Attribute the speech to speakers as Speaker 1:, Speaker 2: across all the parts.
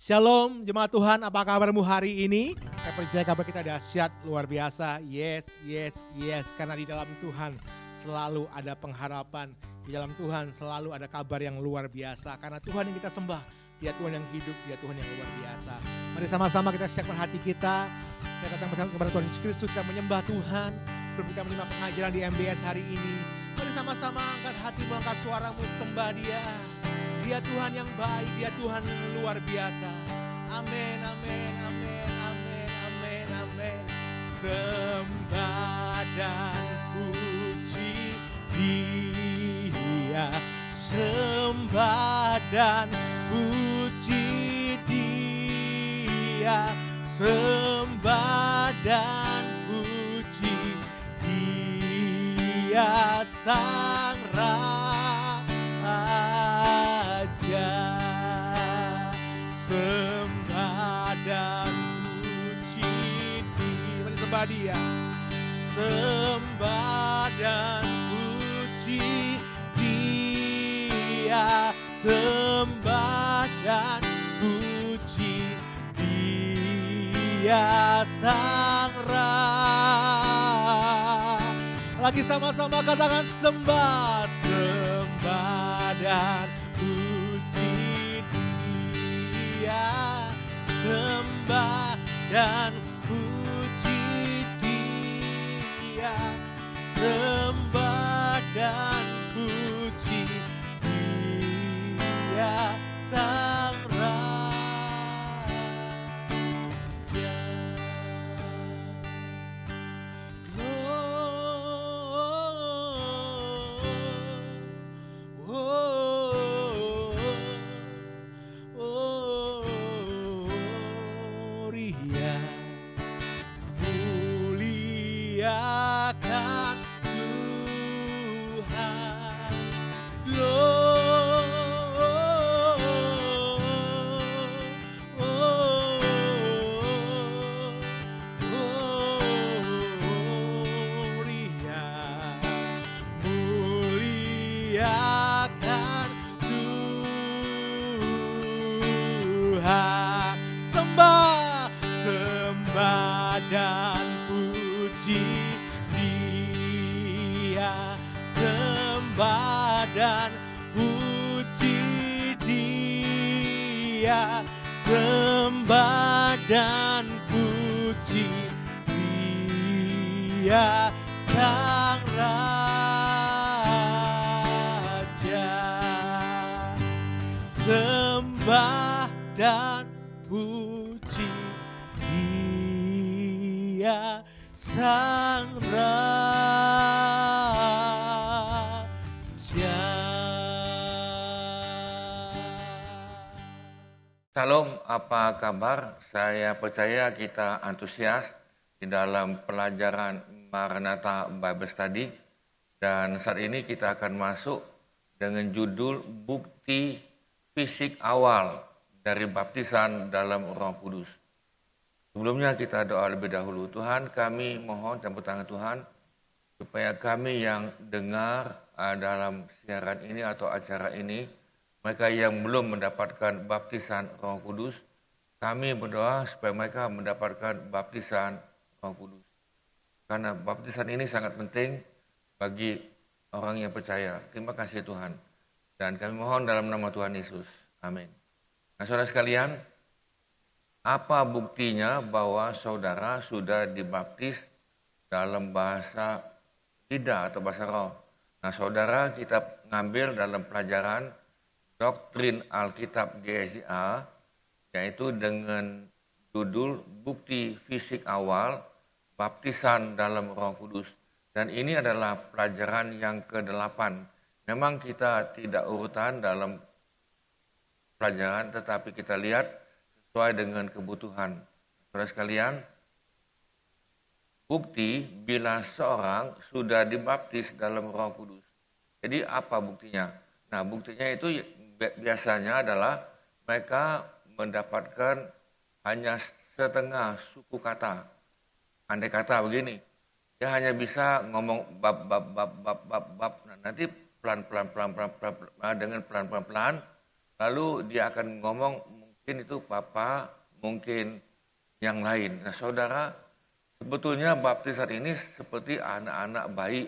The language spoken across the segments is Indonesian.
Speaker 1: Shalom jemaat Tuhan, apa kabarmu hari ini? Saya percaya kabar kita dahsyat, luar biasa. Yes, yes, yes. Karena di dalam Tuhan selalu ada pengharapan. Di dalam Tuhan selalu ada kabar yang luar biasa. Karena Tuhan yang kita sembah, Dia Tuhan yang hidup, Dia Tuhan yang luar biasa. Mari sama-sama kita siapkan hati kita. Kita datang bersama kepada Tuhan Yesus Kristus, kita menyembah Tuhan. Sebelum kita menerima pengajaran di MBS hari ini. Mari sama-sama angkat hatimu, angkat suaramu, sembah Dia. Dia Tuhan yang baik, Dia Tuhan yang luar biasa. Amin, amin, amin, amin, amin, amin. Sembah dan puji Dia, sembah dan puji Dia, sembah dan puji Dia Sang Raja. Sembah dan puji Dia. Mari sembah Dia. Sembah dan puji Dia. Sembah dan puji Dia Sang Raja. Lagi sama-sama katakan sembah. Sembah dan puji Dia, sembah dan puji Dia, sembah dan puji Dia Sang Raja. Muliakan Tuhan, muliakan Tuhan. Sembah, sembah dan puji Dia, sembah dan puji Dia, sembah dan puji Dia Sang Raja. Sembah dan puji Dia Sang Raja.
Speaker 2: Salam, apa kabar? Saya percaya kita antusias di dalam pelajaran Maranatha Bible Study. Dan saat ini kita akan masuk dengan judul Bukti Fisik Awal dari Baptisan dalam Roh Kudus. Sebelumnya kita doa lebih dahulu. Tuhan, kami mohon campur tangan Tuhan supaya kami yang dengar dalam siaran ini atau acara ini, mereka yang belum mendapatkan baptisan Roh Kudus, kami berdoa supaya mereka mendapatkan baptisan Roh Kudus. Karena baptisan ini sangat penting bagi orang yang percaya. Terima kasih Tuhan. Dan kami mohon dalam nama Tuhan Yesus. Amin. Nah, saudara sekalian, apa buktinya bahwa saudara sudah dibaptis dalam bahasa lidah atau bahasa roh? Nah, saudara, kita ngambil dalam pelajaran Doktrin Alkitab GSA, yaitu dengan judul Bukti Fisik Awal Baptisan dalam Roh Kudus. Dan ini adalah pelajaran yang ke-8. Memang kita tidak urutan dalam pelajaran, tetapi kita lihat sesuai dengan kebutuhan. Saudara sekalian, bukti bila seorang sudah dibaptis dalam Roh Kudus. Jadi apa buktinya? Nah, buktinya itu biasanya adalah mereka mendapatkan hanya setengah suku kata. Andai kata begini, dia hanya bisa ngomong bab. Nah, nanti pelan-pelan dengan pelan-pelan, lalu dia akan ngomong mungkin itu papa, mungkin yang lain. Nah saudara, sebetulnya baptisan ini seperti anak-anak bayi.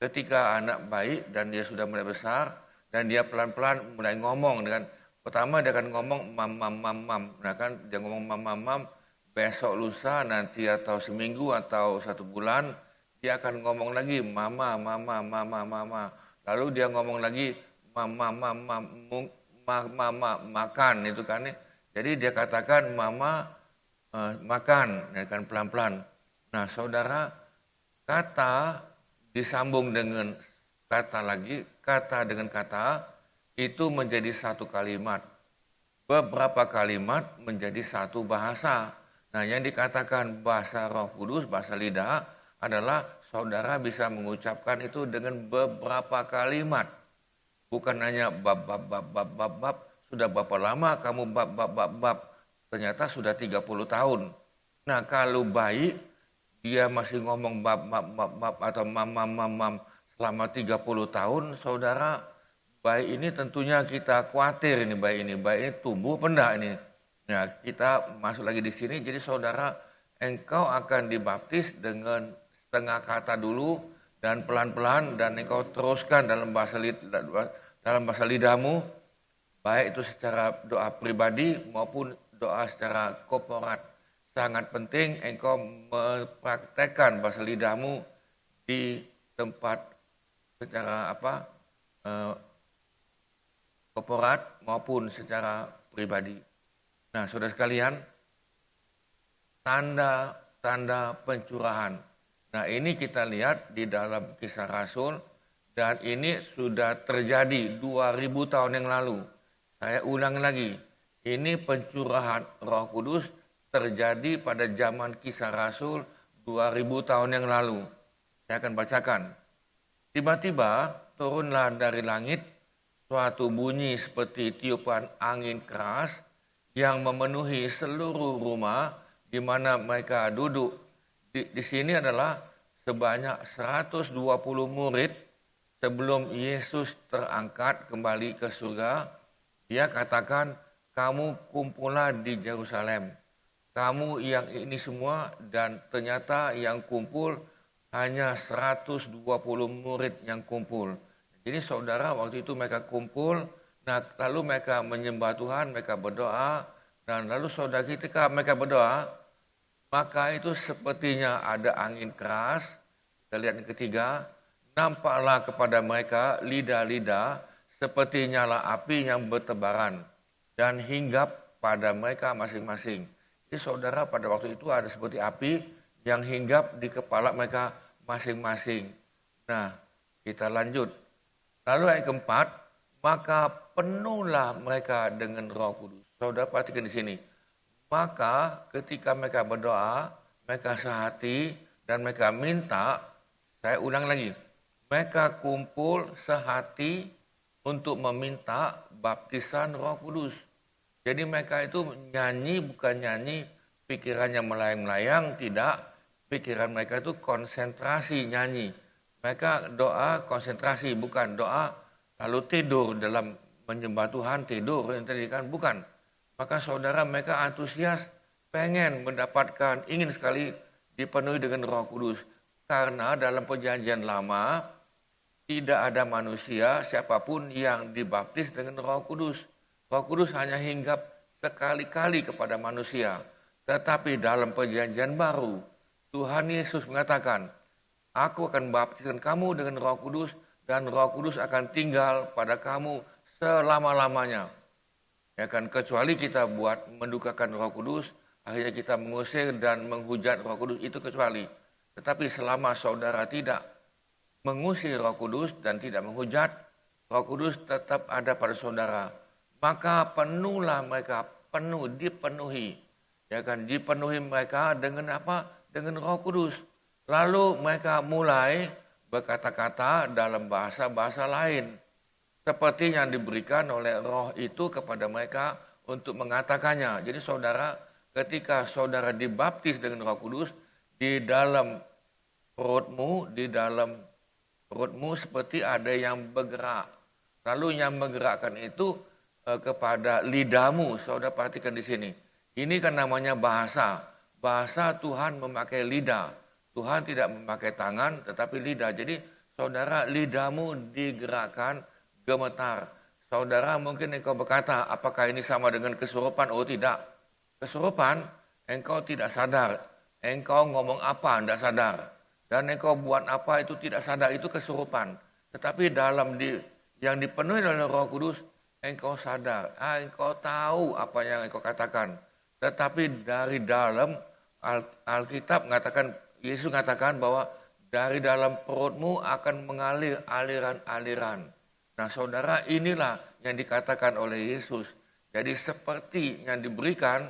Speaker 2: Ketika anak bayi dan dia sudah mulai besar, dan dia pelan-pelan mulai ngomong dengan, pertama dia akan ngomong mam, mam, mam, mam. Nah kan dia ngomong mam, mam, mam, besok lusa nanti atau seminggu atau 1 bulan, dia akan ngomong lagi mama, mama, mama, mama. Lalu dia ngomong lagi mama, mama, mama, makan itu kan. Jadi dia katakan mama makan, ya kan pelan-pelan. Nah saudara, kata disambung dengan kata lagi, kata dengan kata, itu menjadi satu kalimat. Beberapa kalimat menjadi satu bahasa. Nah yang dikatakan bahasa Roh Kudus, bahasa lidah, adalah saudara bisa mengucapkan itu dengan beberapa kalimat. Bukan hanya bab, bab, bab, bab, bab, bab. Sudah berapa lama kamu bab, bab, bab, bab? Ternyata sudah 30 tahun. Nah kalau bayi, dia masih ngomong bab, bab, bab, bab atau mam, mam, mam, mam selama 30 tahun, saudara, bayi ini tentunya kita khawatir ini bayi ini tumbuh apa enggak ini. Nah kita masuk lagi di sini, jadi saudara, engkau akan dibaptis dengan setengah kata dulu, dan pelan-pelan, dan engkau teruskan dalam bahasa lidahmu, baik itu secara doa pribadi maupun doa secara korporat. Sangat penting engkau mempraktekkan bahasa lidahmu di tempat secara korporat maupun secara pribadi. Nah, saudara sekalian, tanda-tanda pencurahan. Nah, ini kita lihat di dalam Kisah Rasul, dan ini sudah terjadi 2000 tahun yang lalu. Saya ulang lagi, ini pencurahan Roh Kudus terjadi pada zaman Kisah Rasul 2000 tahun yang lalu. Saya akan bacakan. Tiba-tiba turunlah dari langit suatu bunyi seperti tiupan angin keras yang memenuhi seluruh rumah di mana mereka duduk. Di sini adalah sebanyak 120 murid sebelum Yesus terangkat kembali ke surga. Dia katakan, kamu kumpullah di Yerusalem. Kamu yang ini semua, dan ternyata yang kumpul hanya 120 murid yang kumpul. Jadi saudara, waktu itu mereka kumpul, nah lalu mereka menyembah Tuhan, mereka berdoa, dan lalu saudara ketika mereka berdoa, maka itu sepertinya ada angin keras. Kita lihat yang ketiga, nampaklah kepada mereka lidah-lidah seperti nyala api yang bertebaran dan hinggap pada mereka masing-masing. Jadi saudara, pada waktu itu ada seperti api yang hinggap di kepala mereka masing-masing. Nah, kita lanjut. Lalu ayat keempat, maka penuhlah mereka dengan Roh Kudus. Saudara perhatikan di sini. Maka ketika mereka berdoa, mereka sehati dan mereka minta, saya ulang lagi, mereka kumpul sehati untuk meminta baptisan Roh Kudus. Jadi mereka itu nyanyi, bukan nyanyi pikirannya melayang-layang, tidak. Pikiran mereka itu konsentrasi nyanyi. Mereka doa konsentrasi, bukan doa lalu tidur dalam menyembah Tuhan, tidur yang tadi kan, bukan. Maka saudara, mereka antusias, pengen mendapatkan, ingin sekali dipenuhi dengan Roh Kudus. Karena dalam perjanjian lama, tidak ada manusia siapapun yang dibaptis dengan Roh Kudus. Roh Kudus hanya hinggap sekali-kali kepada manusia. Tetapi dalam perjanjian baru, Tuhan Yesus mengatakan, aku akan baptiskan kamu dengan Roh Kudus, dan Roh Kudus akan tinggal pada kamu selama-lamanya. Ya kan, kecuali kita buat mendukakan Roh Kudus, akhirnya kita mengusir dan menghujat Roh Kudus, itu kecuali. Tetapi selama saudara tidak mengusir Roh Kudus dan tidak menghujat, Roh Kudus tetap ada pada saudara. Maka penuhlah mereka, dipenuhi. Ya kan, dipenuhi mereka dengan apa? Dengan Roh Kudus. Lalu mereka mulai berkata-kata dalam bahasa-bahasa lain. Seperti yang diberikan oleh Roh itu kepada mereka untuk mengatakannya. Jadi saudara, ketika saudara dibaptis dengan Roh Kudus, di dalam perutmu seperti ada yang bergerak. Lalu yang menggerakkan itu kepada lidahmu. Saudara perhatikan di sini. Ini kan namanya bahasa. Bahasa Tuhan memakai lidah. Tuhan tidak memakai tangan tetapi lidah. Jadi saudara, lidahmu digerakkan gemetar. Saudara, mungkin engkau berkata, apakah ini sama dengan kesurupan? Oh tidak. Kesurupan, engkau tidak sadar. Engkau ngomong apa, tidak sadar. Dan engkau buat apa itu tidak sadar, itu kesurupan. Tetapi yang dipenuhi oleh Roh Kudus, engkau sadar. Engkau tahu apa yang engkau katakan. Tetapi dari dalam Alkitab mengatakan, Yesus mengatakan bahwa dari dalam perutmu akan mengalir aliran-aliran. Nah saudara, inilah yang dikatakan oleh Yesus. Jadi seperti yang diberikan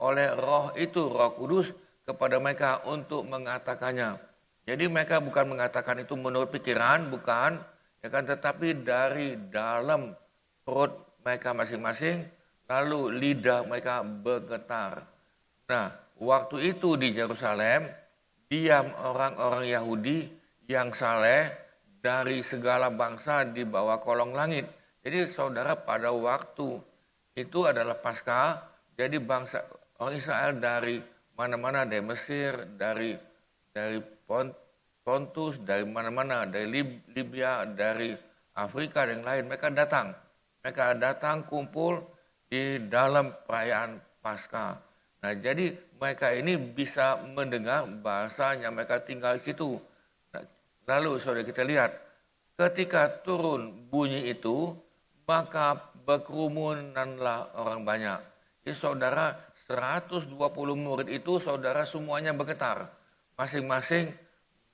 Speaker 2: oleh Roh itu, Roh Kudus kepada mereka untuk mengatakannya. Jadi mereka bukan mengatakan itu menurut pikiran, bukan, ya kan, tetapi dari dalam perut mereka masing-masing, lalu lidah mereka bergetar. Nah, waktu itu di Yerusalem, diam orang-orang Yahudi yang saleh dari segala bangsa di bawah kolong langit. Jadi saudara, pada waktu itu adalah Paskah, jadi bangsa orang Israel dari mana-mana, dari Mesir, dari Pontus, dari mana-mana, dari Libya, dari Afrika dan lain, mereka datang. Mereka datang kumpul di dalam perayaan Paskah. Nah, jadi mereka ini bisa mendengar bahasanya, mereka tinggal di situ. Nah, lalu saudara, kita lihat, ketika turun bunyi itu, maka berkerumunanlah orang banyak. Jadi saudara, 120 murid itu saudara semuanya bergetar. Masing-masing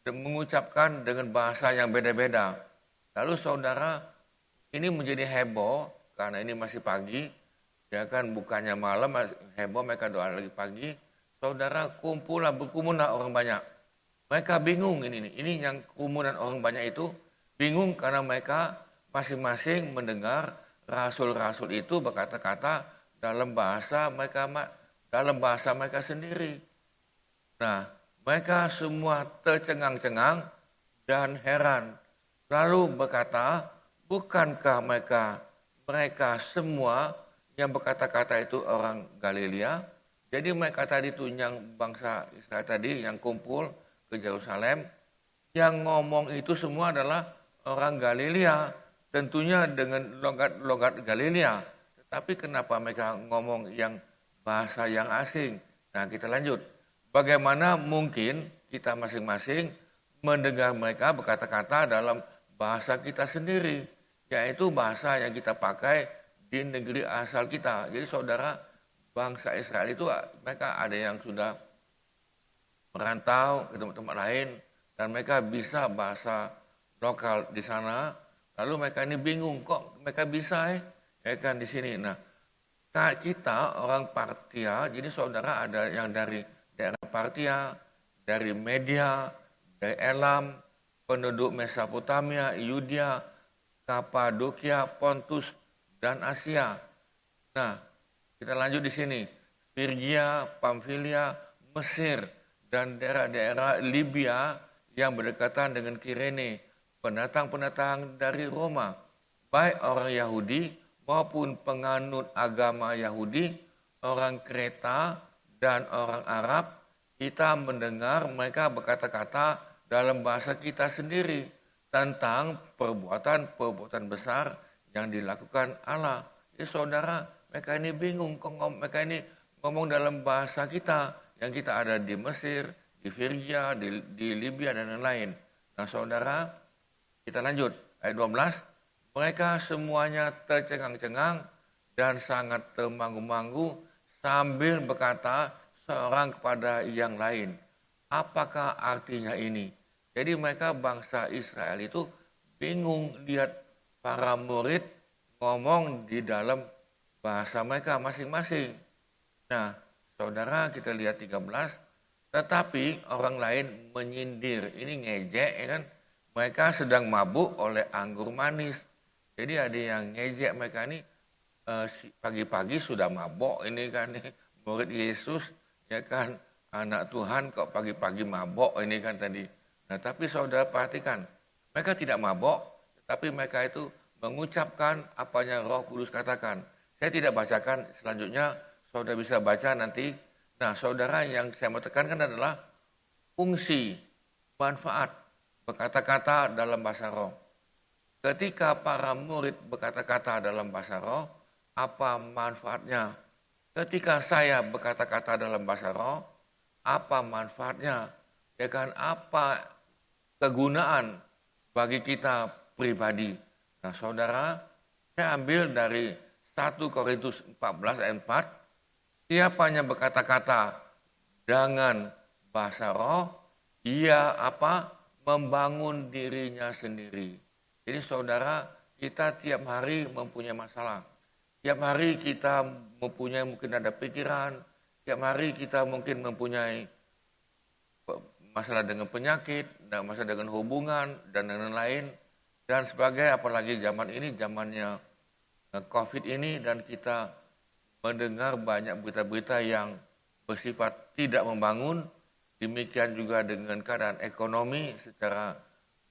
Speaker 2: mengucapkan dengan bahasa yang beda-beda. Lalu saudara, ini menjadi heboh karena ini masih pagi. Ya kan, bukannya malam, heboh, mereka doa lagi pagi. Saudara, berkumpullah orang banyak. Mereka bingung ini yang kerumunan orang banyak itu bingung karena mereka masing-masing mendengar rasul-rasul itu berkata-kata dalam bahasa mereka sendiri. Nah, mereka semua tercengang-cengang dan heran. Lalu berkata, bukankah mereka semua yang berkata-kata itu orang Galilea? Jadi mereka tadi itu yang bangsa Israel tadi yang kumpul ke Yerusalem, yang ngomong itu semua adalah orang Galilea, tentunya dengan logat Galilea. Tetapi kenapa mereka ngomong yang bahasa yang asing? Nah, kita lanjut. Bagaimana mungkin kita masing-masing mendengar mereka berkata-kata dalam bahasa kita sendiri, yaitu bahasa yang kita pakai di negeri asal kita. Jadi saudara, bangsa Israel itu mereka ada yang sudah merantau ke tempat-tempat lain dan mereka bisa bahasa lokal di sana. Lalu mereka ini bingung, kok mereka bisa ya kan di sini. Nah, kita orang Partia, jadi saudara ada yang dari daerah Partia, dari Media, dari Elam, penduduk Mesopotamia, Yudea, Kapadokia, Pontus, dan Asia. Nah, kita lanjut di sini. Firgia, Pamfilia, Mesir, dan daerah-daerah Libya yang berdekatan dengan Kirene, pendatang-pendatang dari Roma, baik orang Yahudi maupun penganut agama Yahudi, orang Kreta dan orang Arab, kita mendengar mereka berkata-kata dalam bahasa kita sendiri tentang perbuatan-perbuatan besar yang dilakukan Allah. Jadi saudara, mereka ini bingung, mereka ini ngomong dalam bahasa kita yang kita ada di Mesir, di Firgia, di Libya dan lain-lain. Nah saudara, kita lanjut ayat 12. Mereka semuanya tercengang-cengang dan sangat termangu-mangu sambil berkata seorang kepada yang lain, apakah artinya ini? Jadi mereka bangsa Israel itu bingung lihat para murid ngomong di dalam bahasa mereka masing-masing. Nah, saudara, kita lihat 13. Tetapi orang lain menyindir. Ini ngejek, ya kan? Mereka sedang mabuk oleh anggur manis. Jadi ada yang ngejek mereka ini pagi-pagi sudah mabuk. Ini kan murid Yesus, ya kan? Anak Tuhan kok pagi-pagi mabuk ini kan tadi. Nah, tapi saudara perhatikan, mereka tidak mabuk, tapi mereka itu mengucapkan apa yang Roh Kudus katakan. Saya tidak bacakan, selanjutnya saudara bisa baca nanti. Nah, saudara, yang saya mau tekankan adalah fungsi, manfaat berkata-kata dalam bahasa roh. Ketika para murid berkata-kata dalam bahasa roh, apa manfaatnya? Ketika saya berkata-kata dalam bahasa roh, apa manfaatnya? Ya kan, apa kegunaan bagi kita pribadi? Nah, saudara, saya ambil dari 1 Korintus 14 ayat 4, siapanya berkata-kata dengan bahasa roh, ia apa? Membangun dirinya sendiri. Jadi saudara, kita tiap hari mempunyai masalah. Tiap hari kita mempunyai, mungkin ada pikiran, tiap hari kita mungkin mempunyai masalah dengan penyakit, masalah dengan hubungan, dan lain-lain. Dan sebagai apalagi zaman ini, zamannya COVID ini, dan kita mendengar banyak berita-berita yang bersifat tidak membangun. Demikian juga dengan keadaan ekonomi secara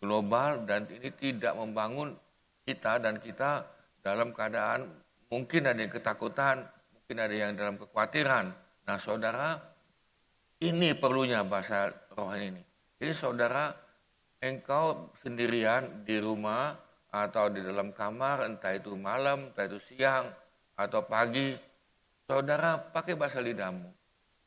Speaker 2: global, dan ini tidak membangun kita, dan kita dalam keadaan mungkin ada yang ketakutan, mungkin ada yang dalam kekhawatiran. Nah saudara, ini perlunya bahasa rohani ini. Jadi saudara, engkau sendirian di rumah atau di dalam kamar, entah itu malam, entah itu siang atau pagi, saudara pakai bahasa lidahmu.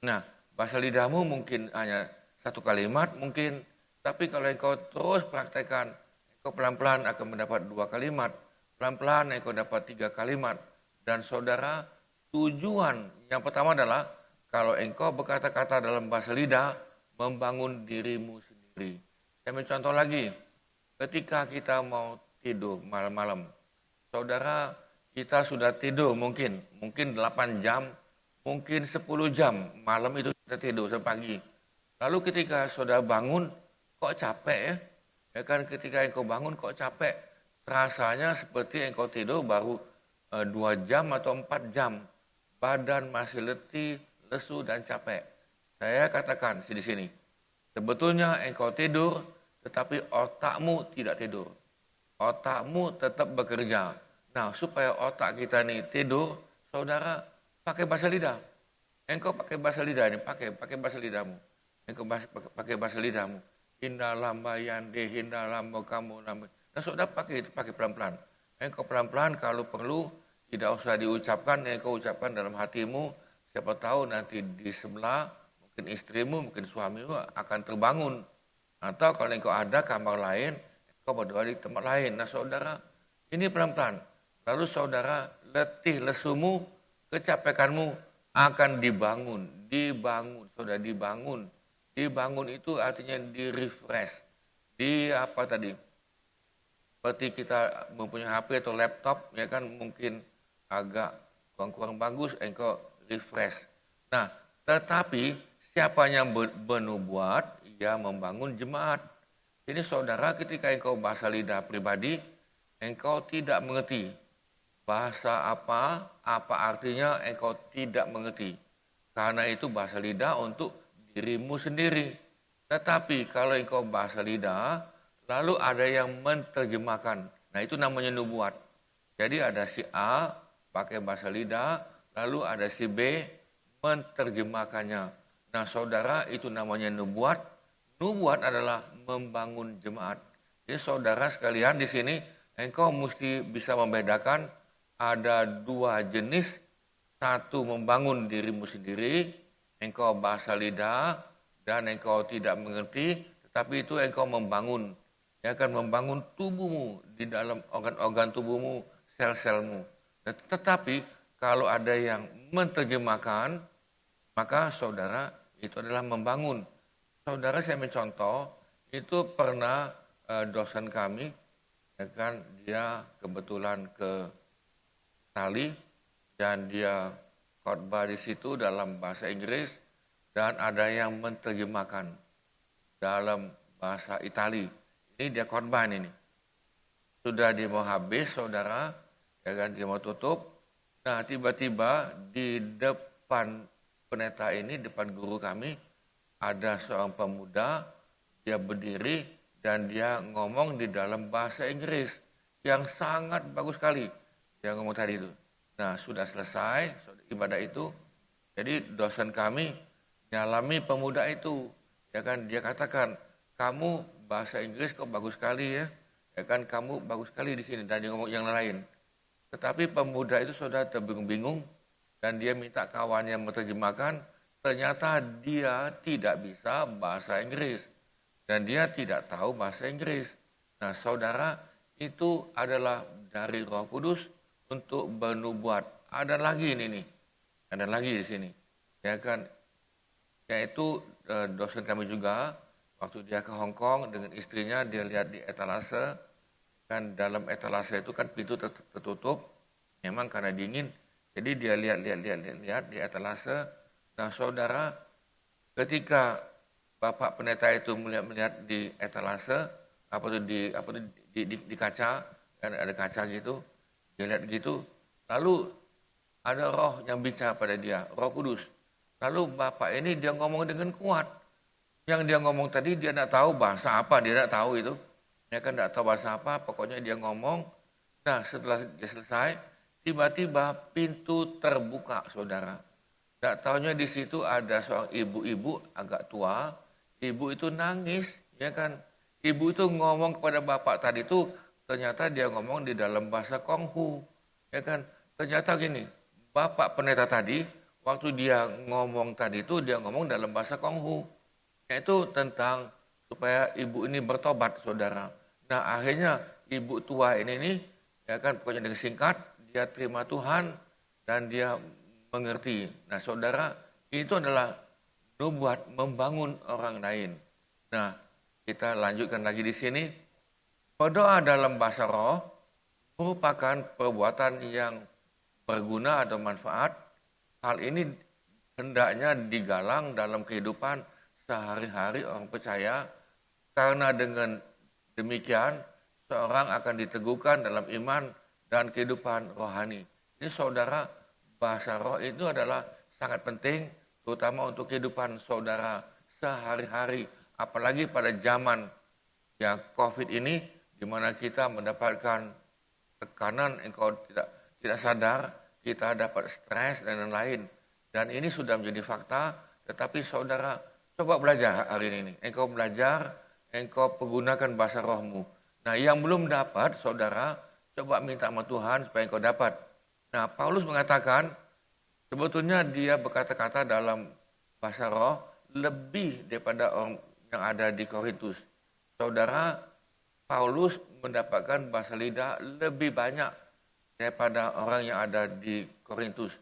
Speaker 2: Nah, bahasa lidahmu mungkin hanya 1 kalimat mungkin, tapi kalau engkau terus praktekkan, engkau pelan-pelan akan mendapat 2 kalimat, pelan-pelan engkau dapat 3 kalimat. Dan saudara, tujuan yang pertama adalah kalau engkau berkata-kata dalam bahasa lidah, membangun dirimu sendiri. Saya mencontoh lagi, ketika kita mau tidur malam-malam, saudara, kita sudah tidur mungkin 8 jam, mungkin 10 jam malam itu kita tidur sampai pagi. Lalu ketika saudara bangun, kok capek ya? Ya kan, ketika engkau bangun kok capek? Rasanya seperti engkau tidur baru 2 jam atau 4 jam. Badan masih letih, lesu dan capek. Saya katakan di sini, sebetulnya engkau tidur, tetapi otakmu tidak tidur. Otakmu tetap bekerja. Nah, supaya otak kita ini tidur, saudara, pakai bahasa lidah. Engkau pakai bahasa lidah ini, pakai bahasa lidahmu. Engkau pakai bahasa lidahmu. Hinda lamba yande, hinda lamba kamu lamba. Nah, saudara pakai pelan-pelan. Engkau pelan-pelan, kalau perlu tidak usah diucapkan, engkau ucapkan dalam hatimu. Siapa tahu nanti di sebelah, mungkin istrimu, mungkin suamimu akan terbangun. Atau kalau engkau ada kamar lain, engkau berdoa di tempat lain. Nah saudara, ini pelan-pelan. Lalu saudara, letih lesumu, kecapekanmu akan dibangun. Saudara, dibangun. Dibangun itu artinya di-refresh. Apa tadi? Seperti kita mempunyai HP atau laptop, ya kan mungkin agak kurang bagus, engkau refresh. Nah, tetapi siapa yang bernubuat, ia membangun jemaat. Jadi saudara, ketika engkau bahasa lidah pribadi, engkau tidak mengerti bahasa apa artinya, engkau tidak mengerti. Karena itu bahasa lidah untuk dirimu sendiri. Tetapi kalau engkau bahasa lidah, lalu ada yang menerjemahkan. Nah, itu namanya nubuat. Jadi ada si A pakai bahasa lidah, lalu ada si B menerjemahkannya. Nah, saudara, itu namanya nubuat. Nubuat adalah membangun jemaat. Jadi saudara sekalian di sini, engkau mesti bisa membedakan ada 2 jenis. Satu, membangun dirimu sendiri, engkau bahasa lidah dan engkau tidak mengerti, tetapi itu engkau membangun. Ya akan membangun tubuhmu, di dalam organ-organ tubuhmu, sel-selmu. Tetapi kalau ada yang menerjemahkan, maka saudara, itu adalah membangun. Saudara, saya mencontoh, itu pernah dosen kami, ya kan, dia kebetulan ke Itali, dan dia khotbah di situ dalam bahasa Inggris, dan ada yang menerjemahkan dalam bahasa Itali. Ini dia khotbah ini. Sudah dia mau habis, saudara, ya kan, dia mau tutup. Nah, tiba-tiba di depan pendeta ini, depan guru kami, ada seorang pemuda, dia berdiri dan dia ngomong di dalam bahasa Inggris yang sangat bagus sekali. Dia ngomong tadi itu. Nah, sudah selesai ibadah itu. Jadi dosen kami nyalami pemuda itu, ya kan, dia katakan, kamu bahasa Inggris kok bagus sekali ya kan, kamu bagus sekali di sini, dan dia ngomong yang lain. Tetapi pemuda itu sudah terbingung-bingung dan dia minta kawannya menerjemahkan, ternyata dia tidak bisa bahasa Inggris dan dia tidak tahu bahasa Inggris. Nah, saudara, itu adalah dari Roh Kudus untuk bernubuat. Ada lagi ini nih, ada lagi di sini, ya kan? Yaitu dosen kami juga, waktu dia ke Hong Kong dengan istrinya, dia lihat di etalase, kan dalam etalase itu kan pintu tertutup, memang karena dingin, jadi dia lihat di etalase. Nah, saudara, ketika Bapak Pendeta itu melihat di etalase, di kaca, kan ada kaca gitu, dia lihat gitu, lalu ada roh yang bicara pada dia, Roh Kudus. Lalu Bapak ini dia ngomong dengan kuat. Yang dia ngomong tadi dia tidak tahu bahasa apa, dia tidak tahu itu. Dia kan tidak tahu bahasa apa, pokoknya dia ngomong. Nah, setelah dia selesai, tiba-tiba pintu terbuka, saudara. Tidak tahunya di situ ada seorang ibu-ibu agak tua. Ibu itu nangis, ya kan. Ibu itu ngomong kepada Bapak tadi itu, ternyata dia ngomong di dalam bahasa Konghu. Ya kan, ternyata gini, Bapak Pendeta tadi, waktu dia ngomong tadi itu, dia ngomong dalam bahasa Konghu. Yaitu tentang supaya ibu ini bertobat, saudara. Nah, akhirnya ibu tua ini nih, ya kan, pokoknya dengan singkat, dia terima Tuhan dan dia mengerti. Nah, saudara, itu adalah nubuat membangun orang lain. Nah, kita lanjutkan lagi di sini. Berdoa dalam bahasa roh merupakan perbuatan yang berguna atau manfaat. Hal ini hendaknya digalang dalam kehidupan sehari-hari orang percaya, karena dengan demikian seorang akan diteguhkan dalam iman dan kehidupan rohani. Ini saudara, bahasa roh itu adalah sangat penting, terutama untuk kehidupan saudara sehari-hari, apalagi pada zaman yang COVID ini, di mana kita mendapatkan tekanan, engkau tidak sadar, kita dapat stres dan lain-lain. Dan ini sudah menjadi fakta, tetapi saudara, coba belajar hari ini. Engkau belajar, engkau pergunakan bahasa rohmu. Nah, yang belum dapat, saudara, coba minta sama Tuhan supaya engkau dapat. Nah, Paulus mengatakan, sebetulnya dia berkata-kata dalam bahasa roh lebih daripada orang yang ada di Korintus. Saudara, Paulus mendapatkan bahasa lidah lebih banyak daripada orang yang ada di Korintus.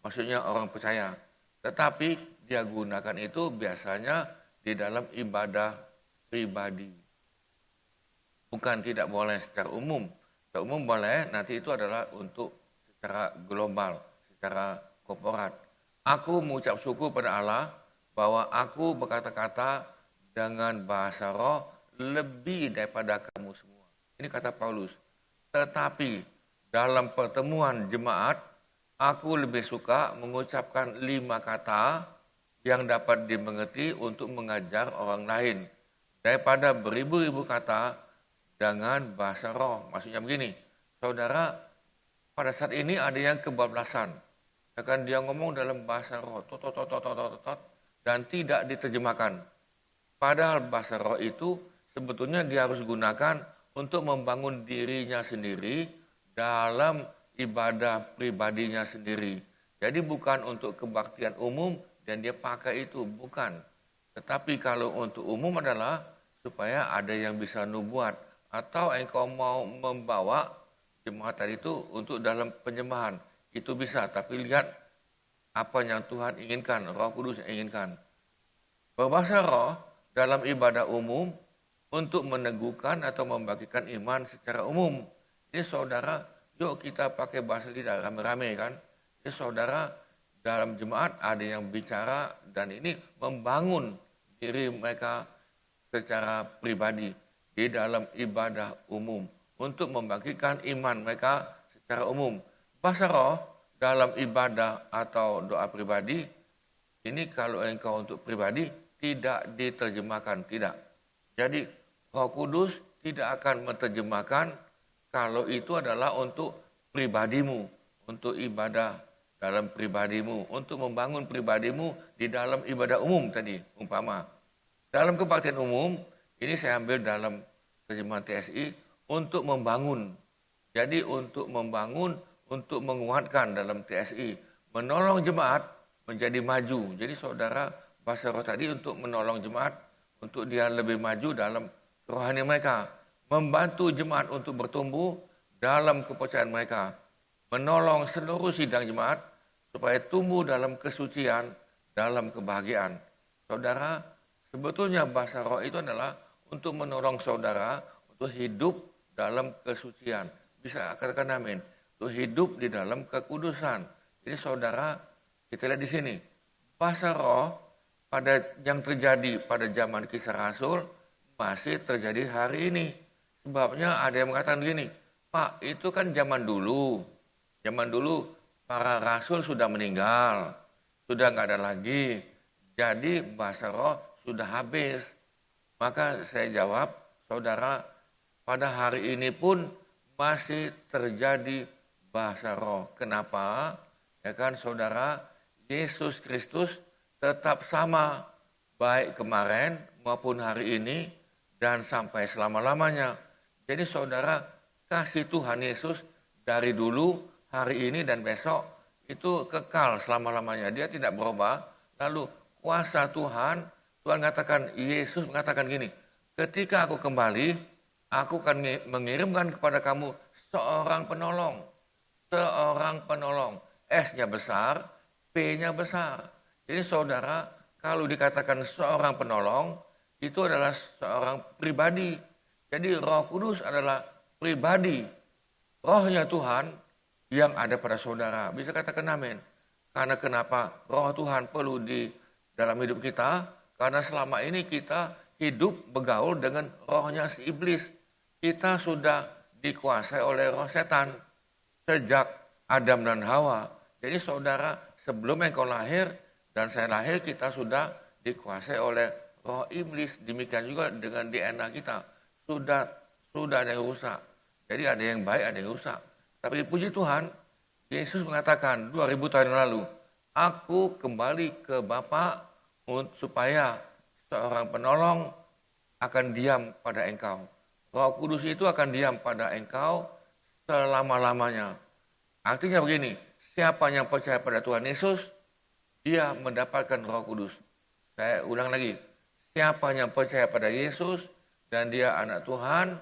Speaker 2: Maksudnya orang percaya. Tetapi dia gunakan itu biasanya di dalam ibadah pribadi. Bukan tidak boleh secara umum. Secara umum boleh, nanti itu adalah untuk secara global, secara korporat. Aku mengucap syukur pada Allah bahwa aku berkata-kata dengan bahasa roh lebih daripada kamu semua. Ini kata Paulus. Tetapi dalam pertemuan jemaat, aku lebih suka mengucapkan 5 kata yang dapat dimengerti untuk mengajar orang lain daripada beribu-ribu kata dengan bahasa roh. Maksudnya begini, saudara, pada saat ini ada yang kebablasan. Akan dia ngomong dalam bahasa roh, dan tidak diterjemahkan. Padahal bahasa roh itu sebetulnya dia harus gunakan untuk membangun dirinya sendiri dalam ibadah pribadinya sendiri. Jadi bukan untuk kebaktian umum dan dia pakai itu, bukan. Tetapi kalau untuk umum adalah supaya ada yang bisa nubuat. Atau engkau mau membawa jemaat tadi itu untuk dalam penyembahan. Itu bisa, tapi lihat apa yang Tuhan inginkan, Roh Kudus yang inginkan. Berbahasa roh dalam ibadah umum untuk meneguhkan atau membagikan iman secara umum. Jadi saudara, yuk kita pakai bahasa lidah rame-rame kan. Jadi saudara, dalam jemaat ada yang bicara dan ini membangun diri mereka secara pribadi di dalam ibadah umum untuk membagikan iman mereka secara umum. Bahasa roh dalam ibadah atau doa pribadi, ini kalau engkau untuk pribadi tidak diterjemahkan, tidak. Jadi Roh Kudus tidak akan menerjemahkan kalau itu adalah untuk pribadimu, untuk ibadah dalam pribadimu, untuk membangun pribadimu di dalam ibadah umum tadi, umpama. Dalam kebaktian umum, ini saya ambil dalam terjemahan TSI, untuk membangun. Jadi untuk membangun, untuk menguatkan dalam TSI, menolong jemaat menjadi maju. Jadi saudara, bahasa roh tadi untuk menolong jemaat, untuk dia lebih maju dalam rohani mereka. Membantu jemaat untuk bertumbuh dalam kepercayaan mereka. Menolong seluruh sidang jemaat supaya tumbuh dalam kesucian, dalam kebahagiaan. Saudara, sebetulnya bahasa roh itu adalah untuk menolong saudara untuk hidup dalam kesucian. Bisa katakan amin. Untuk hidup di dalam kekudusan. Jadi saudara, kita lihat di sini. Bahasa roh pada yang terjadi pada zaman Kisah Rasul masih terjadi hari ini. Sebabnya ada yang mengatakan gini, Pak, itu kan zaman dulu. Zaman dulu para rasul sudah meninggal, sudah nggak ada lagi. Jadi bahasa roh sudah habis. Maka saya jawab, saudara, pada hari ini pun masih terjadi bahasa roh. Kenapa? Ya kan saudara, Yesus Kristus tetap sama, baik kemarin maupun hari ini dan sampai selama-lamanya. Jadi saudara, kasih Tuhan Yesus dari dulu, hari ini dan besok itu kekal selama-lamanya. Dia tidak berubah. Lalu kuasa Tuhan katakan, Yesus mengatakan gini, ketika aku kembali, aku akan mengirimkan kepada kamu seorang penolong. Seorang penolong. S-nya besar, P-nya besar. Jadi saudara, kalau dikatakan seorang penolong, itu adalah seorang pribadi. Jadi Roh Kudus adalah pribadi. Rohnya Tuhan yang ada pada saudara. Bisa katakan amin. Karena kenapa Roh Tuhan perlu di dalam hidup kita? Karena selama ini kita hidup bergaul dengan rohnya si iblis. Kita sudah dikuasai oleh roh setan sejak Adam dan Hawa. Jadi saudara, sebelum engkau lahir dan saya lahir, kita sudah dikuasai oleh roh iblis. Demikian juga dengan DNA kita. Sudah ada yang rusak. Jadi ada yang baik, ada yang rusak. Tapi puji Tuhan, Yesus mengatakan 2000 tahun yang lalu, aku kembali ke Bapa supaya seorang penolong akan diam pada engkau. Roh Kudus itu akan diam pada engkau selama-lamanya. Artinya begini, siapa yang percaya pada Tuhan Yesus, dia mendapatkan Roh Kudus. Saya ulang lagi, siapa yang percaya pada Yesus dan dia anak Tuhan,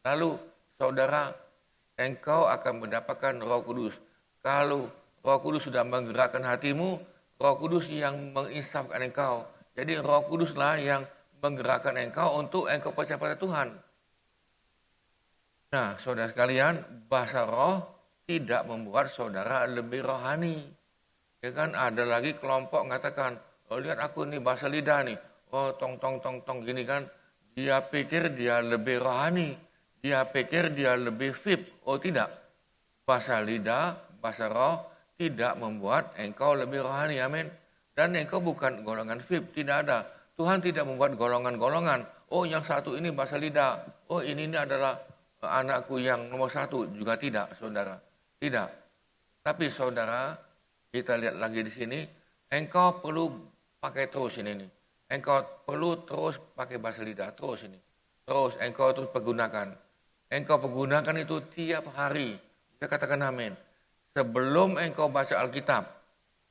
Speaker 2: lalu saudara, engkau akan mendapatkan Roh Kudus. Kalau Roh Kudus sudah menggerakkan hatimu, Roh Kudus yang menginsafkan engkau. Jadi Roh Kuduslah yang menggerakkan engkau untuk engkau percaya pada Tuhan. Nah, saudara sekalian, bahasa roh tidak membuat saudara lebih rohani. Ya kan, ada lagi kelompok mengatakan, oh lihat aku nih bahasa lidah nih, oh tong gini kan. Dia pikir dia lebih rohani, dia pikir dia lebih fit. Oh tidak, bahasa lidah, bahasa roh tidak membuat engkau lebih rohani, amin. Dan engkau bukan golongan VIP, tidak ada. Tuhan tidak membuat golongan-golongan. Oh yang satu ini bahasa lidah, oh ini adalah anakku yang nomor satu. Juga tidak, saudara. Tidak. Tapi saudara, kita lihat lagi di sini, engkau perlu pakai terus ini nih. Engkau perlu terus pakai bahasa lidah, terus ini. Terus engkau terus pergunakan. Engkau pergunakan itu tiap hari. Kita katakan amin. Sebelum engkau baca Alkitab,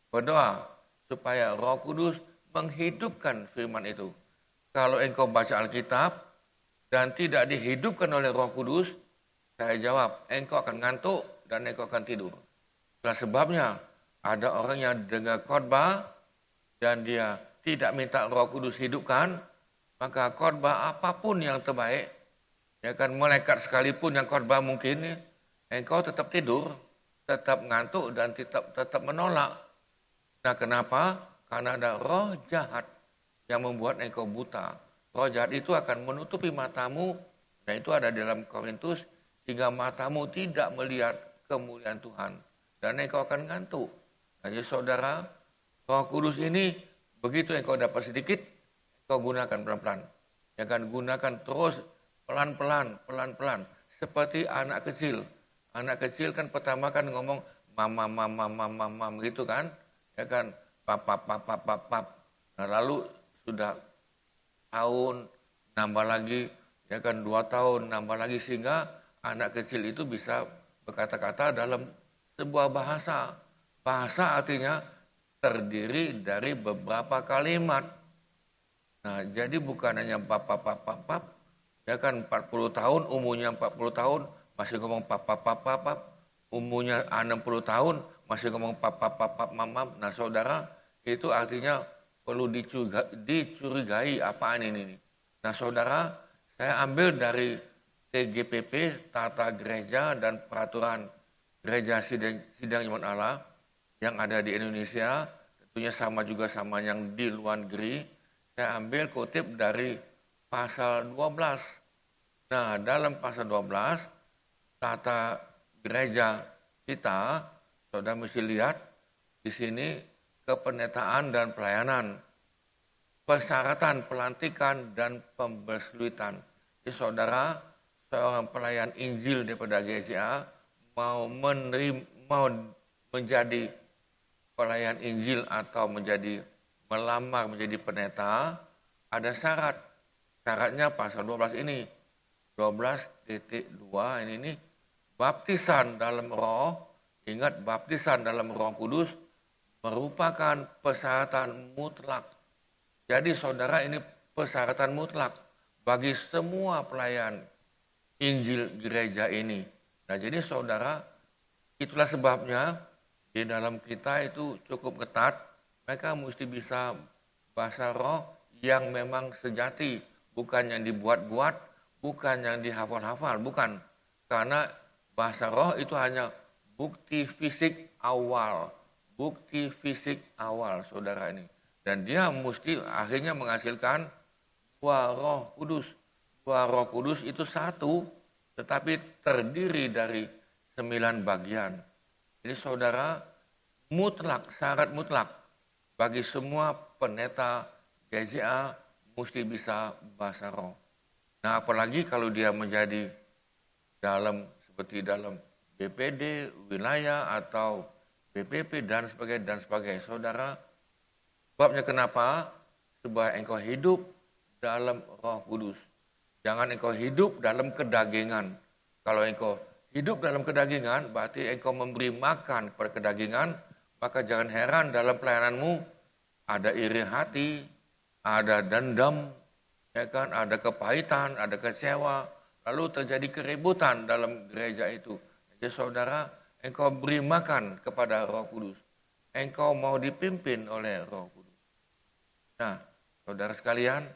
Speaker 2: berdoa supaya Roh Kudus menghidupkan firman itu. Kalau engkau baca Alkitab dan tidak dihidupkan oleh Roh Kudus, saya jawab, engkau akan ngantuk dan engkau akan tidur. Itulah sebabnya ada orang yang dengar khotbah dan dia tidak minta Roh Kudus hidupkan, maka khotbah apapun yang terbaik, ya kan malaikat sekalipun yang khotbah mungkin, engkau tetap tidur, tetap ngantuk dan tetap menolak. Nah kenapa? Karena ada roh jahat yang membuat engkau buta. Roh jahat itu akan menutupi matamu, dan itu ada dalam Korintus, sehingga matamu tidak melihat kemuliaan Tuhan. Dan engkau akan ngantuk. Jadi saudara, Roh Kudus ini, begitu engkau dapat sedikit, engkau gunakan pelan-pelan. Jangan gunakan terus pelan-pelan. Seperti anak kecil. Anak kecil kan pertama kan ngomong mam gitu kan, ya kan, pap. Nah lalu sudah tahun nambah lagi, ya kan 2 tahun nambah lagi sehingga anak kecil itu bisa berkata-kata dalam sebuah bahasa. Bahasa artinya terdiri dari beberapa kalimat. Nah, jadi bukan hanya pap, ya kan 40 tahun, umurnya 40 tahun masih ngomong pap. Umurnya 60 tahun masih ngomong pap, mam. Nah, saudara, itu artinya perlu dicurigai apaan ini. Nah, saudara, saya ambil dari TGPP, Tata Gereja dan Peraturan Gereja Sidang Iman Allah yang ada di Indonesia, tentunya sama juga sama yang di luar negeri. Saya ambil kutip dari pasal 12. Nah, dalam pasal 12, tata gereja kita, saudara mesti lihat di sini kepenetaan dan pelayanan, persyaratan pelantikan dan pembersulitan. Jadi saudara, seorang pelayan Injil daripada GCA mau menjadi pelayan Injil atau melamar menjadi pendeta, ada syarat. Syaratnya pasal 12 ini. 12.2 ini baptisan dalam roh. Ingat, baptisan dalam Roh Kudus merupakan persyaratan mutlak. Jadi saudara, ini persyaratan mutlak bagi semua pelayan Injil gereja ini. Nah, jadi saudara, itulah sebabnya di dalam kita itu cukup ketat. Mereka mesti bisa bahasa roh yang memang sejati, bukan yang dibuat-buat, bukan yang dihafal-hafal, bukan. Karena bahasa roh itu hanya bukti fisik awal, saudara ini. Dan dia mesti akhirnya menghasilkan buah Roh Kudus. Buah Roh Kudus itu satu, tetapi terdiri dari 9 bagian. Jadi saudara, syarat mutlak bagi semua pendeta GCA mesti bisa bahasa roh. Nah, apalagi kalau dia menjadi seperti dalam BPD, wilayah atau BPP dan sebagainya. Saudara, sebabnya kenapa? Supaya engkau hidup dalam Roh Kudus. Jangan engkau hidup dalam kedagingan. Kalau engkau hidup dalam kedagingan, berarti engkau memberi makan kepada kedagingan, maka jangan heran dalam pelayananmu ada iri hati, ada dendam, ya kan, ada kepahitan, ada kecewa, lalu terjadi keributan dalam gereja itu. Jadi saudara, engkau beri makan kepada Roh Kudus. Engkau mau dipimpin oleh Roh Kudus. Nah, saudara sekalian,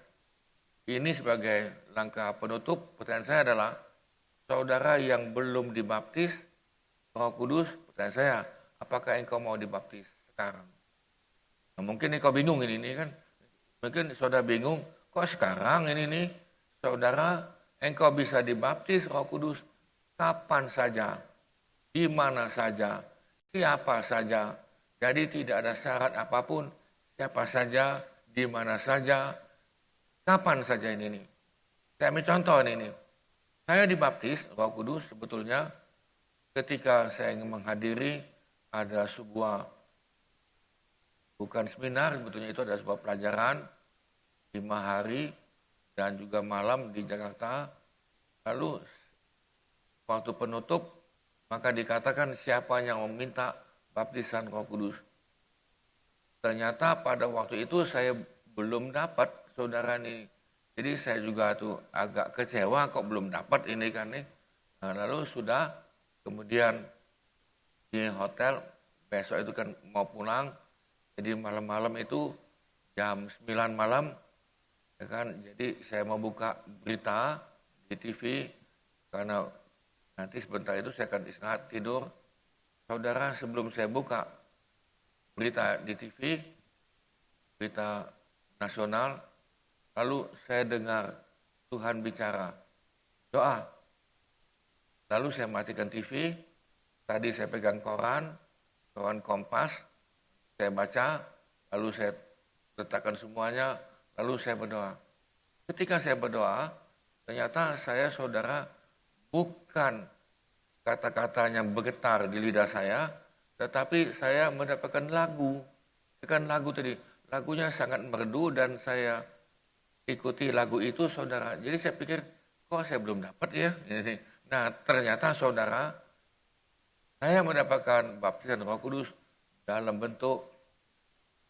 Speaker 2: ini sebagai langkah penutup, pertanyaan saya adalah, saudara yang belum dibaptis Roh Kudus, pertanyaan saya, apakah engkau mau dibaptis sekarang? Nah, mungkin engkau bingung ini kan. Mungkin saudara bingung, kok sekarang ini saudara, engkau bisa dibaptis Roh Kudus kapan saja, di mana saja, siapa saja. Jadi tidak ada syarat apapun, siapa saja, di mana saja, kapan saja ini. Saya ambil contoh ini. Saya dibaptis Roh Kudus sebetulnya ketika saya ingin menghadiri ada sebuah, bukan seminar, sebetulnya itu ada sebuah pelajaran 5 hari dan juga malam di Jakarta. Lalu waktu penutup, maka dikatakan siapa yang meminta baptisan Roh Kudus. Ternyata pada waktu itu saya belum dapat, saudara ini. Jadi saya juga tuh agak kecewa kok belum dapat ini kan nih. Nah, lalu sudah kemudian di hotel, besok itu kan mau pulang. Jadi malam-malam itu jam 9 malam, ya kan. Jadi saya mau buka berita di TV karena nanti sebentar itu saya akan istirahat tidur. Saudara, sebelum saya buka berita di TV, berita nasional, lalu saya dengar Tuhan bicara, doa. Lalu saya matikan TV, tadi saya pegang koran Kompas, saya baca, lalu saya letakkan semuanya, lalu saya berdoa. Ketika saya berdoa, ternyata saya, saudara, bukan kata-katanya bergetar di lidah saya, tetapi saya mendapatkan lagu. Kan lagu tadi, lagunya sangat merdu dan saya ikuti lagu itu saudara. Jadi saya pikir, kok saya belum dapat ya? Nah ternyata saudara, saya mendapatkan baptisan Roh Kudus dalam bentuk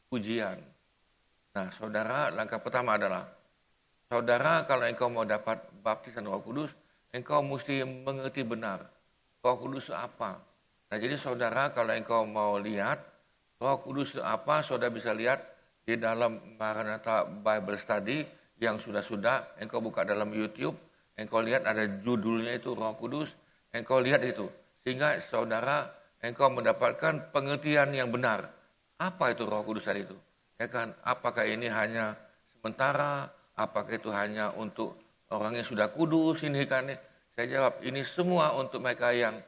Speaker 2: pujian. Nah saudara, langkah pertama adalah, saudara kalau engkau mau dapat baptisan Roh Kudus, engkau mesti mengerti benar Roh Kudus itu apa. Nah jadi saudara kalau engkau mau lihat Roh Kudus itu apa, saudara bisa lihat di dalam Maranatha Bible Study yang sudah engkau buka dalam YouTube, engkau lihat ada judulnya itu Roh Kudus, engkau lihat itu. Sehingga saudara engkau mendapatkan pengertian yang benar. Apa itu Roh Kudus tadi itu? Ya kan, apakah ini hanya sementara, apakah itu hanya untuk orang yang sudah kudus ini kan? Saya jawab, ini semua untuk mereka yang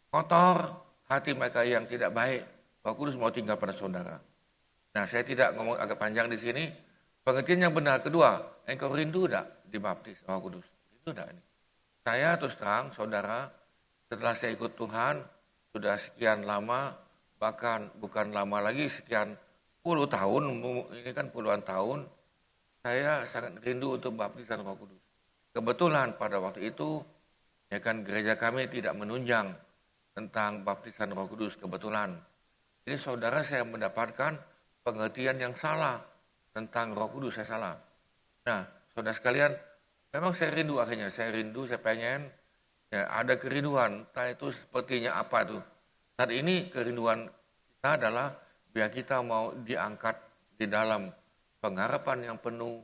Speaker 2: kotor, hati mereka yang tidak baik. Roh Kudus mau tinggal pada saudara. Nah, saya tidak ngomong agak panjang di sini. Pengertian yang benar kedua, engkau rindu tak dibaptis Roh Kudus? Rindu tak ini? Saya terus terang, saudara, setelah saya ikut Tuhan, sudah sekian lama, bahkan bukan lama lagi, sekian puluh tahun, ini kan puluhan tahun, saya sangat rindu untuk baptisan Roh Kudus. Kebetulan pada waktu itu, ya kan gereja kami tidak menunjang tentang baptisan Roh Kudus, kebetulan. Jadi saudara saya mendapatkan pengertian yang salah tentang Roh Kudus, saya salah. Nah, saudara sekalian, memang saya rindu akhirnya, saya pengen, ya, ada kerinduan, entah itu sepertinya apa tuh. Saat ini kerinduan kita adalah biar kita mau diangkat di dalam pengharapan yang penuh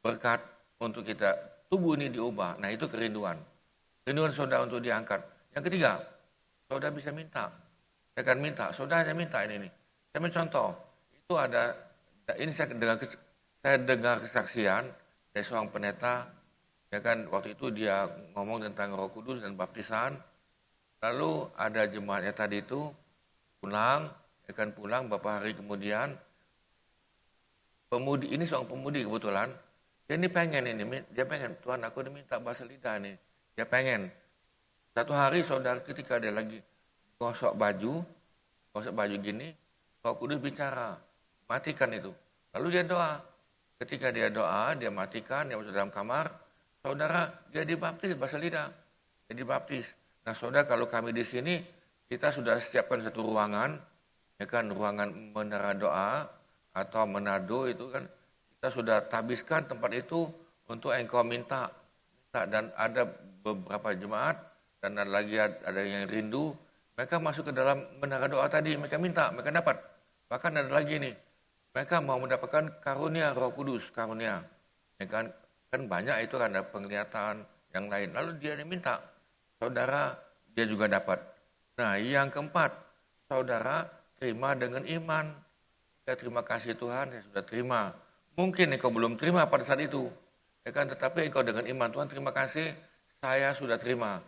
Speaker 2: berkat untuk kita tubuh ini diubah. Nah itu kerinduan. Kerinduan saudara untuk diangkat. Yang ketiga, saudara bisa minta. Saya akan minta, saudara hanya minta ini nih. Saya mencontoh, itu ada, ini saya dengar kesaksian dari seorang pendeta, ya kan waktu itu dia ngomong tentang Roh Kudus dan baptisan. Lalu ada jemaatnya tadi itu pulang, ya kan pulang beberapa hari kemudian. Pemudi ini seorang pemudi kebetulan. Dia ini pengen Tuhan aku diminta bahasa lidah nih. Dia pengen. Satu hari saudara ketika dia lagi gosok baju gini, Roh Kudus bicara, matikan itu. Lalu dia doa. Ketika dia doa, dia matikan, dia masuk dalam kamar. Saudara, dia dibaptis bahasa lidah. Dia dibaptis. Nah, saudara, kalau kami di sini, kita sudah siapkan satu ruangan, ya kan, ruangan menara doa atau menado itu kan, kita sudah tabiskan tempat itu untuk engkau minta. Dan ada beberapa jemaat dan ada yang rindu, mereka masuk ke dalam menara doa tadi, mereka minta, mereka dapat. Bahkan ada lagi nih, mereka mau mendapatkan karunia Roh Kudus, karunia. Ya kan banyak itu kan ada penglihatan yang lain. Lalu dia minta, saudara dia juga dapat. Nah yang keempat, saudara terima dengan iman. Ya, terima kasih Tuhan, saya sudah terima. Mungkin engkau belum terima pada saat itu. Ya kan, tetapi engkau dengan iman, Tuhan terima kasih, saya sudah terima.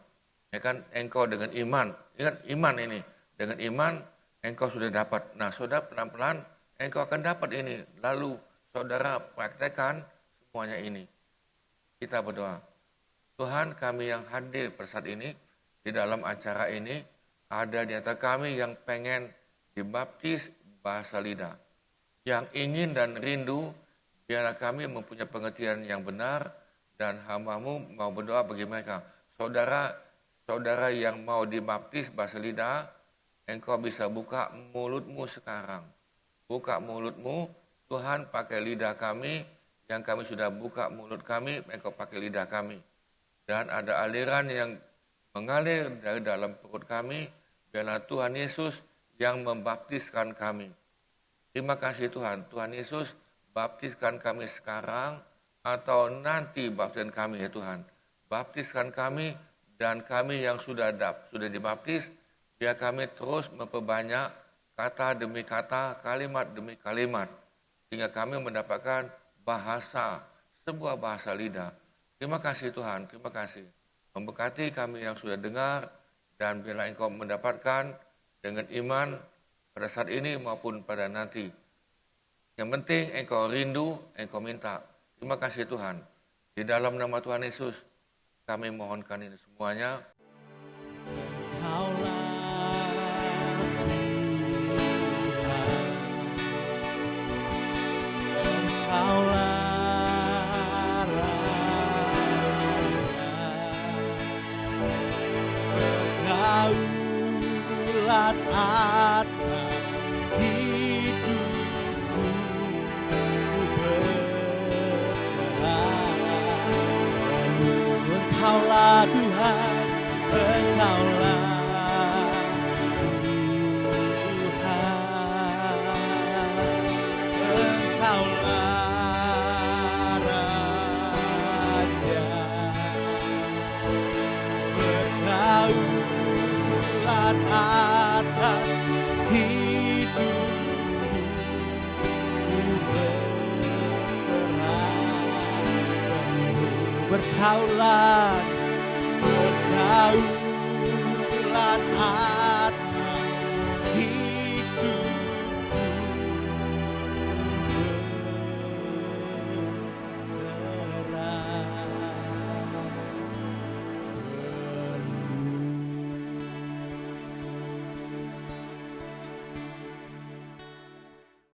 Speaker 2: Ya kan, engkau dengan iman, ingat iman ini, dengan iman engkau sudah dapat. Nah, saudara pelan-pelan engkau akan dapat ini. Lalu saudara praktekkan semuanya ini. Kita berdoa. Tuhan, kami yang hadir pada saat ini di dalam acara ini, ada di antara kami yang pengen dibaptis bahasa lidah, yang ingin dan rindu, biarlah kami mempunyai pengertian yang benar, dan hamba-Mu mau berdoa bagi mereka. Saudara yang mau dibaptis bahasa lidah, engkau bisa buka mulutmu sekarang. Buka mulutmu, Tuhan pakai lidah kami, yang kami sudah buka mulut kami, engkau pakai lidah kami. Dan ada aliran yang mengalir dari dalam perut kami, biarlah Tuhan Yesus yang membaptiskan kami. Terima kasih Tuhan. Tuhan Yesus, baptiskan kami sekarang atau nanti baptiskan kami ya Tuhan. Baptiskan kami dan kami yang sudah dibaptis, biar kami terus memperbanyak kata demi kata, kalimat demi kalimat, sehingga kami mendapatkan sebuah bahasa lidah. Terima kasih Tuhan, terima kasih. Memberkati kami yang sudah dengar, dan biarlah Engkau mendapatkan dengan iman pada saat ini maupun pada nanti. Yang penting engkau rindu, engkau minta. Terima kasih Tuhan. Di dalam nama Tuhan Yesus, kami mohonkan ini semuanya.
Speaker 1: Kaulah Engkaulah Tuhan, Engkaulah atas hidupku, ku berserah penuh. Berkaulan atas